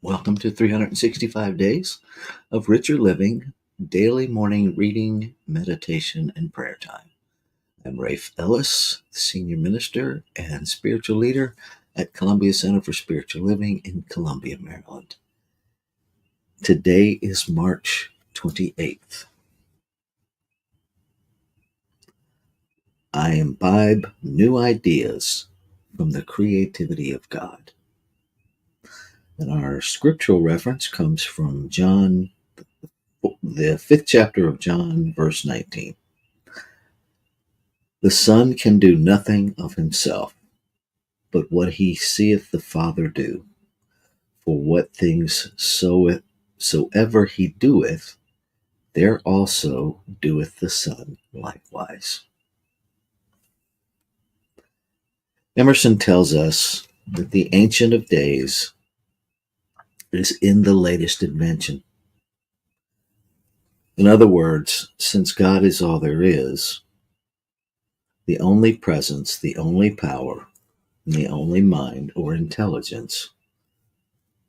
Welcome to 365 Days of Richer Living, daily morning reading, meditation, and prayer time. I'm Rafe Ellis, Senior Minister and Spiritual Leader at Columbia Center for Spiritual Living in Columbia, Maryland. Today is March 28th. I imbibe new ideas from the creativity of God. And our scriptural reference comes from John, the 5th chapter of John, verse 19. The Son can do nothing of himself, but what he seeth the Father do. For what things soever he doeth, there also doeth the Son likewise. Emerson tells us that the Ancient of Days is in the latest invention. In other words, since God is all there is, the only presence, the only power, and the only mind or intelligence,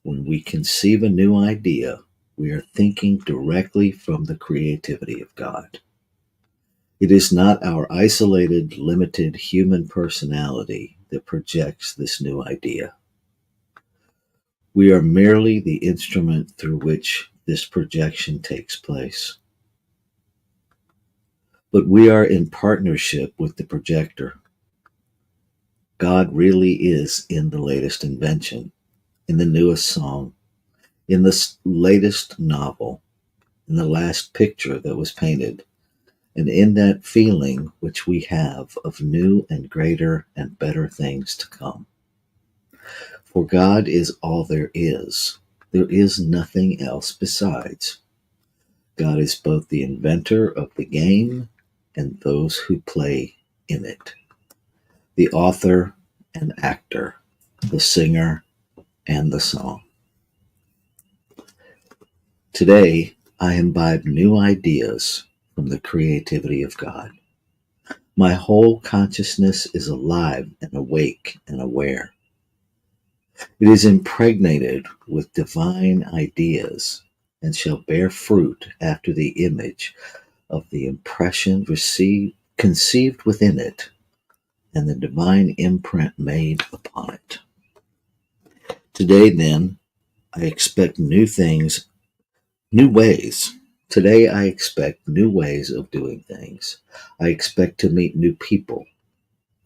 when we conceive a new idea, we are thinking directly from the creativity of God. It is not our isolated, limited human personality that projects this new idea. We are merely the instrument through which this projection takes place. But we are in partnership with the projector. God really is in the latest invention, in the newest song, in the latest novel, in the last picture that was painted, and in that feeling which we have of new and greater and better things to come. For God is all there is. There is nothing else besides. God is both the inventor of the game and those who play in it, the author and actor, the singer and the song. Today, I imbibe new ideas from the creativity of God. My whole consciousness is alive and awake and aware. It is impregnated with divine ideas and shall bear fruit after the image of the impression conceived within it and the divine imprint made upon it. Today, then, I expect new things, new ways. Today, I expect new ways of doing things. I expect to meet new people,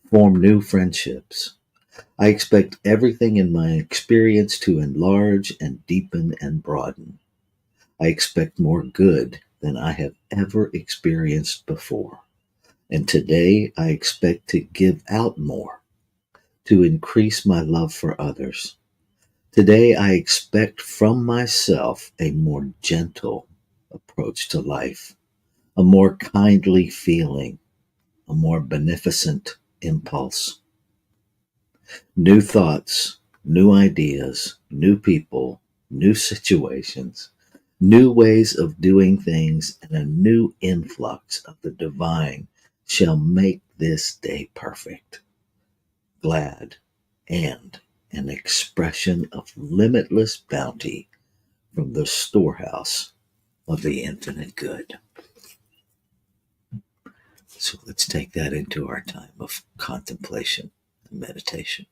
form new friendships. I expect everything in my experience to enlarge and deepen and broaden. I expect more good than I have ever experienced before. And today I expect to give out more, to increase my love for others. Today I expect from myself a more gentle approach to life, a more kindly feeling, a more beneficent impulse. New thoughts, new ideas, new people, new situations, new ways of doing things, and a new influx of the divine shall make this day perfect, glad, and an expression of limitless bounty from the storehouse of the infinite good. So let's take that into our time of contemplation and meditation.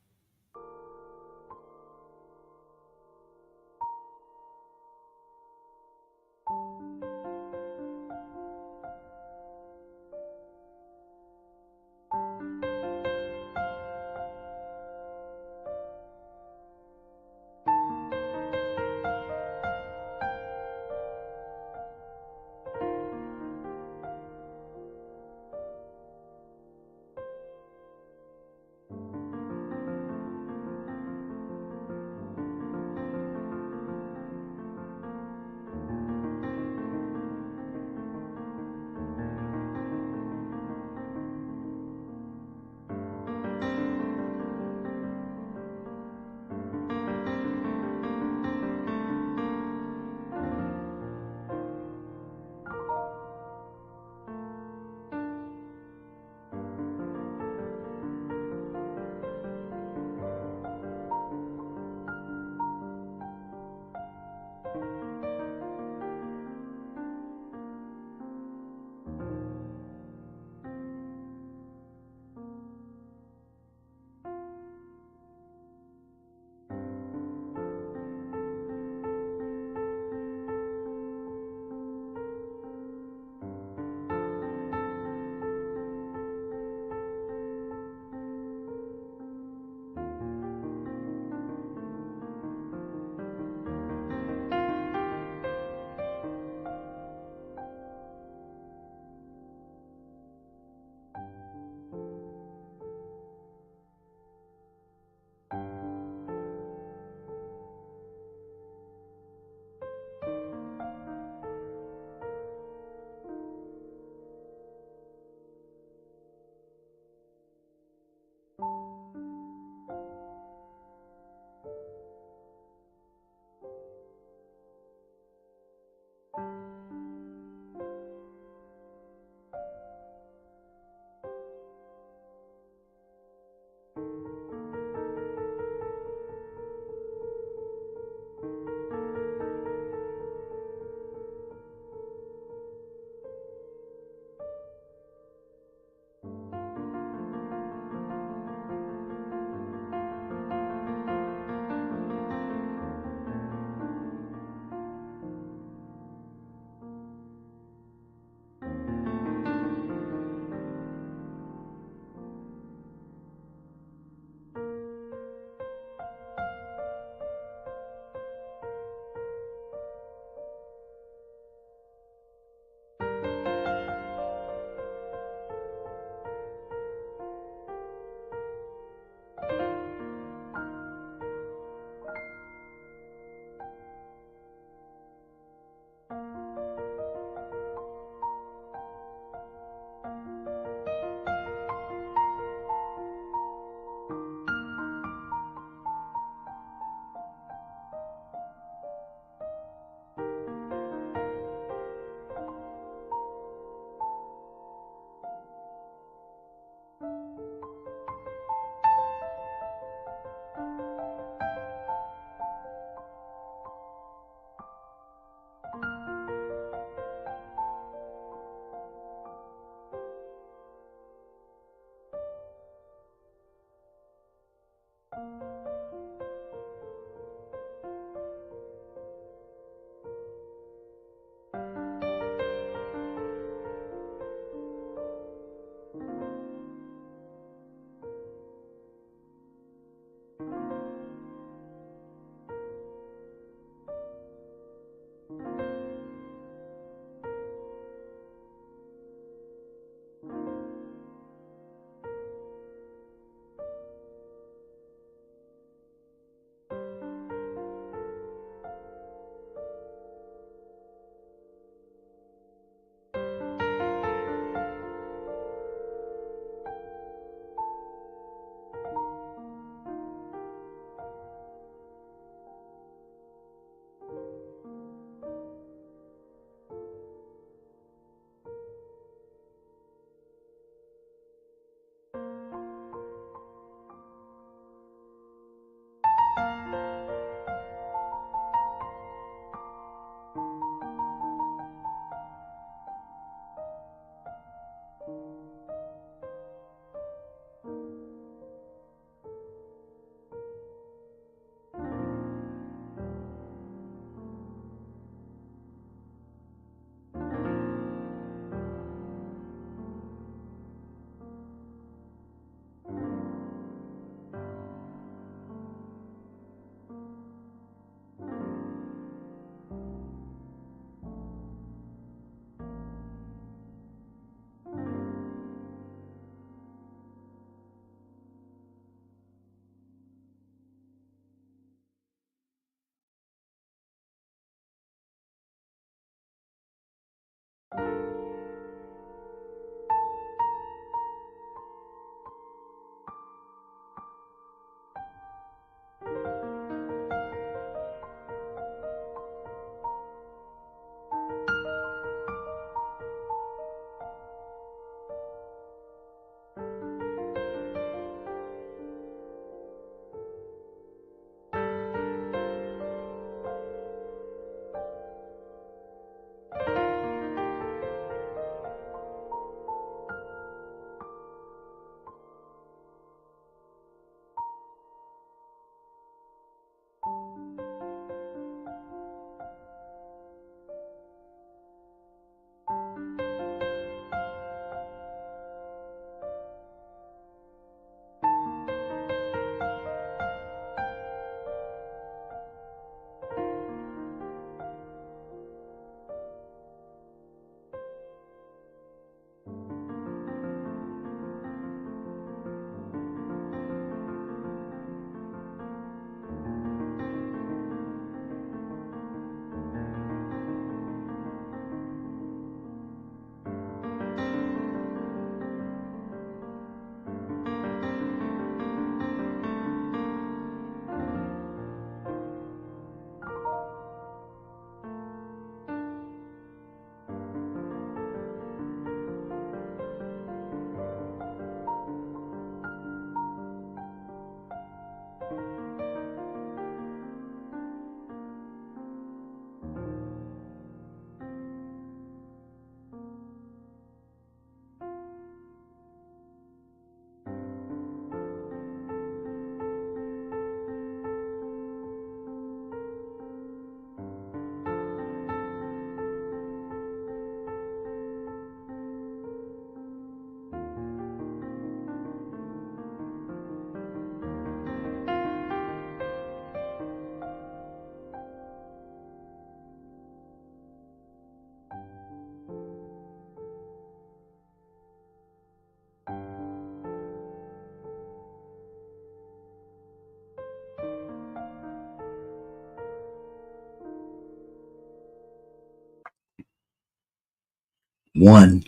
One,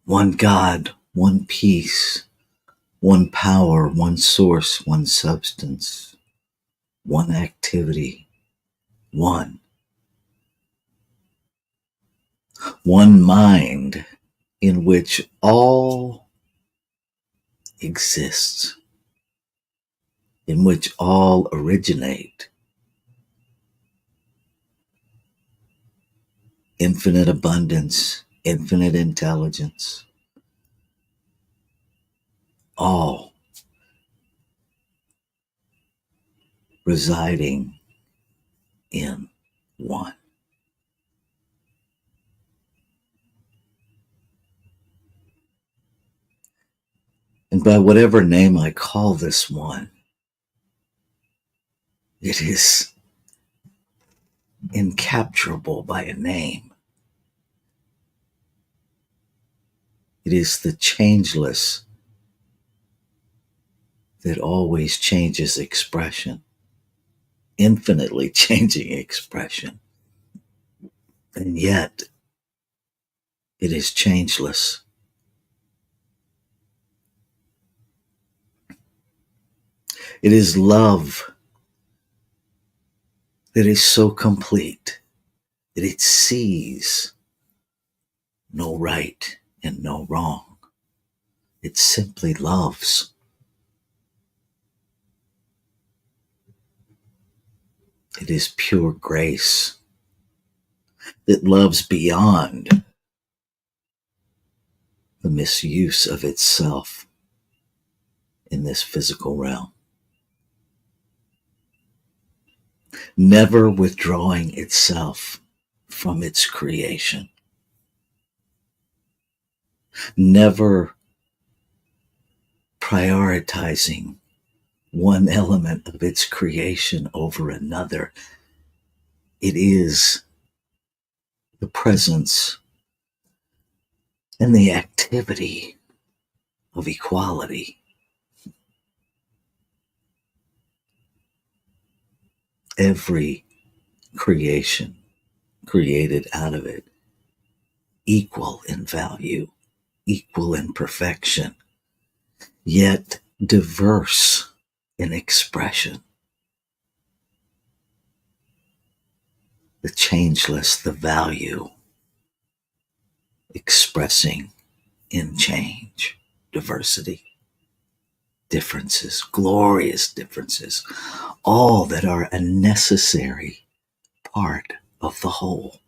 one God, one peace, one power, one source, one substance, one activity, one, one mind in which all exists, in which all originate, infinite abundance, infinite intelligence, all residing in one. And by whatever name I call this one, it is incapturable by a name. It is the changeless that always changes expression, infinitely changing expression. And yet, it is changeless. It is love that is so complete that it sees no right and no wrong. It simply loves. It is pure grace that loves beyond the misuse of itself in this physical realm, never withdrawing itself from its creation, never prioritizing one element of its creation over another. It is the presence and the activity of equality. Every creation created out of it, equal in value, equal in perfection, yet diverse in expression. The changeless, the value, expressing in change, diversity, differences, glorious differences, all that are a necessary part of the whole.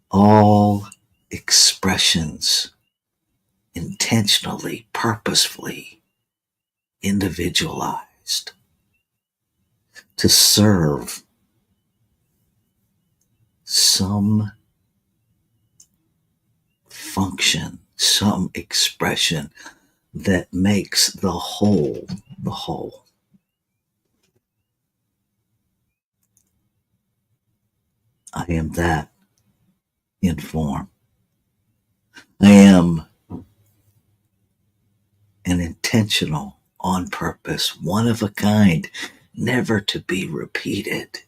All expressions intentionally, purposefully individualized to serve some function, some expression that makes the whole the whole. I am that in form. I am an intentional, on purpose, one of a kind, never to be repeated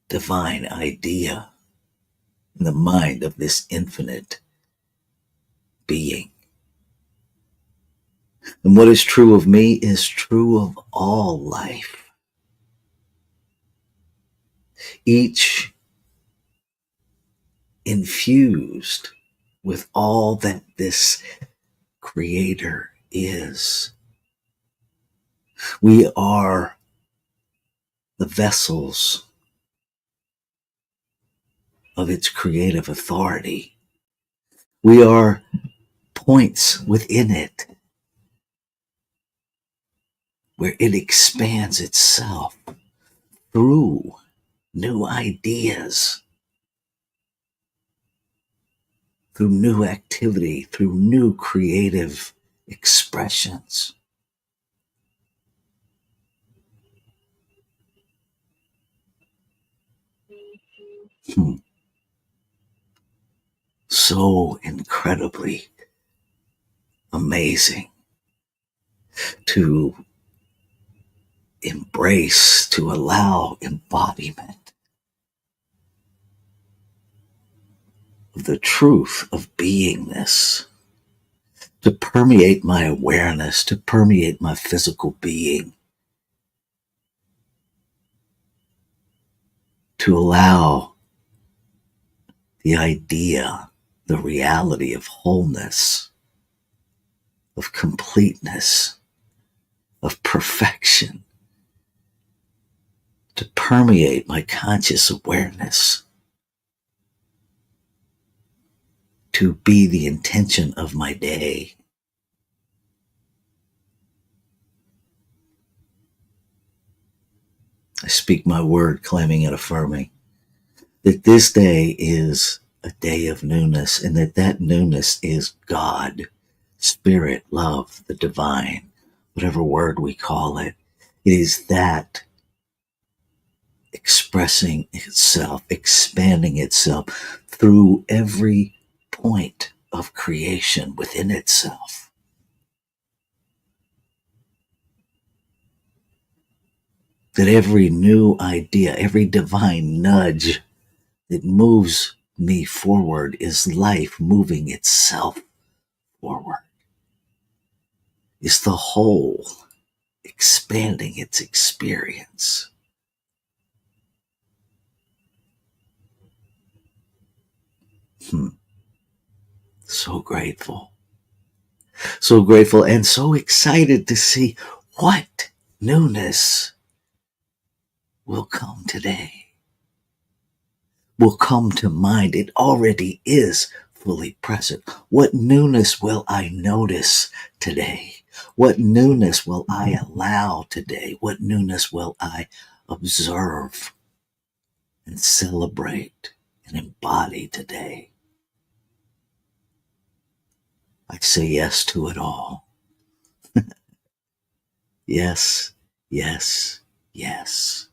divine idea in the mind of this infinite being. And what is true of me is true of all life. Each infused with all that this creator is. We are the vessels of its creative authority. We are points within it where it expands itself through new ideas, through new activity, through new creative expressions. Hmm. So incredibly amazing to embrace, to allow embodiment of the truth of beingness to permeate my awareness, to permeate my physical being, to allow the idea, the reality of wholeness, of completeness, of perfection, to permeate my conscious awareness, to be the intention of my day. I speak my word, claiming and affirming that this day is a day of newness, and that newness is God, Spirit, love, the divine, whatever word we call it. It is that expressing itself, expanding itself through every point of creation within itself. That every new idea, every divine nudge that moves me forward is life moving itself forward, is the whole expanding its experience. So grateful. So grateful and so excited to see what newness will come today, will come to mind. It already is fully present. What newness will I notice today? What newness will I allow today? What newness will I observe and celebrate and embody today? I say yes to it all. Yes, yes, yes.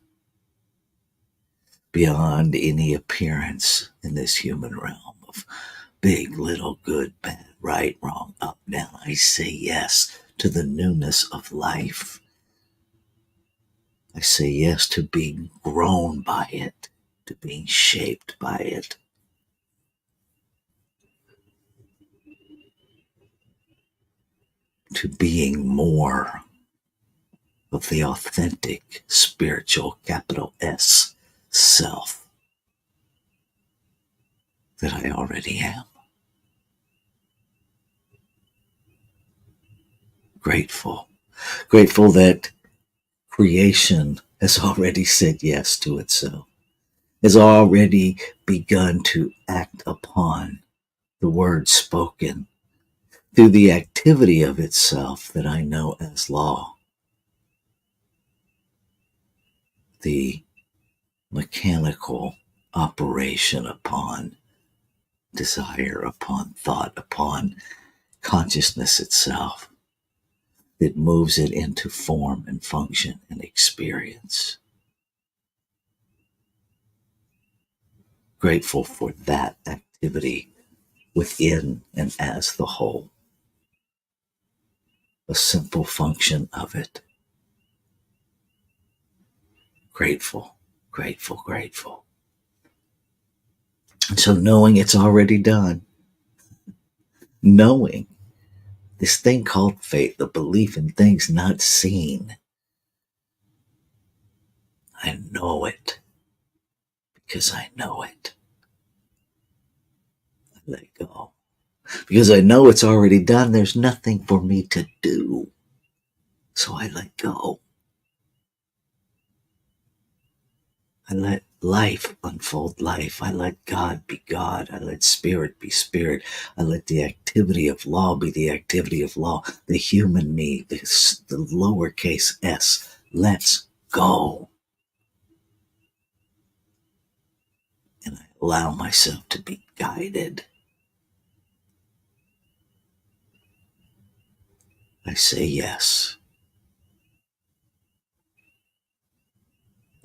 Beyond any appearance in this human realm of big, little, good, bad, right, wrong, up, down, I say yes to the newness of life. I say yes to being grown by it, to being shaped by it. To being more of the authentic, spiritual, capital S, self that I already am. Grateful. Grateful that creation has already said yes to itself, has already begun to act upon the words spoken through the activity of itself that I know as law, the mechanical operation upon desire, upon thought, upon consciousness itself that moves it into form and function and experience. Grateful for that activity within and as the whole, a simple function of it. Grateful, grateful, grateful. And so knowing it's already done, knowing this thing called faith, the belief in things not seen, I know it because I know it. I let go. Because I know it's already done, there's nothing for me to do. So I let go. I let life unfold life. I let God be God. I let spirit be spirit. I let the activity of law be the activity of law. The human me, the lowercase s, lets go. And I allow myself to be guided. I say yes.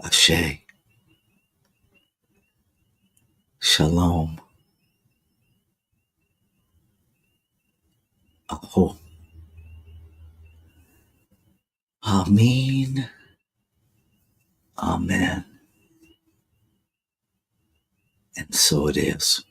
Ashe. Shalom. Aho. Amen. Amen. And so it is.